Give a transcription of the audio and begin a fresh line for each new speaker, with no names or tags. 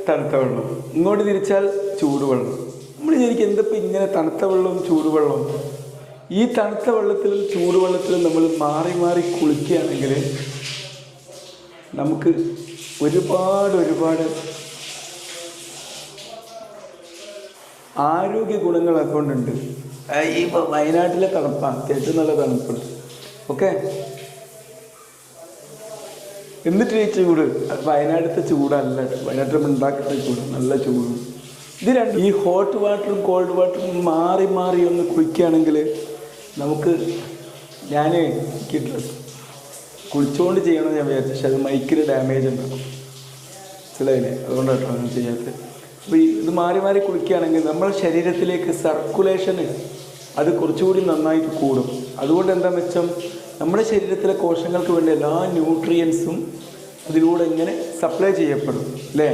തണുത്ത വെള്ളം, ഇങ്ങോട്ട് തിരിച്ചാൽ ചൂടുവെള്ളം. നമ്മൾ ശരിക്കും എന്തപ്പോൾ ഇങ്ങനെ തണുത്ത വെള്ളവും ചൂടുവെള്ളവും? ഈ തണുത്ത വെള്ളത്തിലും ചൂടുവെള്ളത്തിലും നമ്മൾ മാറി മാറി കുളിക്കുകയാണെങ്കിൽ നമുക്ക് ഒരുപാട് ആരോഗ്യ ഗുണങ്ങൾ അക്കൗണ്ടുണ്ട്. ഈ വയനാട്ടിലെ തണുപ്പാണ്, അത്യാവശ്യം നല്ല തണുപ്പുണ്ട്. ഓക്കെ, എന്നിട്ട് ഈ ചൂട് വയനാട്ടിലത്തെ ചൂടല്ല, വയനാട്ടിൽ ഉണ്ടാക്കുന്ന ചൂട് നല്ല ചൂടും. ഇത് രണ്ടും, ഈ ഹോട്ട് വാട്ടറും കോൾഡ് വാട്ടറും മാറി മാറി ഒന്ന് കുളിക്കുകയാണെങ്കിൽ നമുക്ക്, ഞാൻ കുളിച്ചുകൊണ്ട് ചെയ്യണമെന്ന് ഞാൻ വിചാരിച്ചു, പക്ഷെ അത് മൈക്കിന് ഡാമേജ് ഉണ്ടാകും, മനസ്സിലായില്ലേ? അതുകൊണ്ടാട്ടോ അങ്ങനെ ചെയ്യാത്തത്. അപ്പോൾ ഇത് മാറി മാറി കുളിക്കുകയാണെങ്കിൽ നമ്മുടെ ശരീരത്തിലേക്ക് സർക്കുലേഷന് അത് കുറച്ചുകൂടി നന്നായിട്ട് കൂടും. അതുകൊണ്ട് എന്താ മെച്ചം, നമ്മുടെ ശരീരത്തിലെ കോശങ്ങൾക്ക് വേണ്ട എല്ലാ ന്യൂട്രിയൻസും അതിലൂടെ ഇങ്ങനെ സപ്ലൈ ചെയ്യപ്പെടും, അല്ലേ?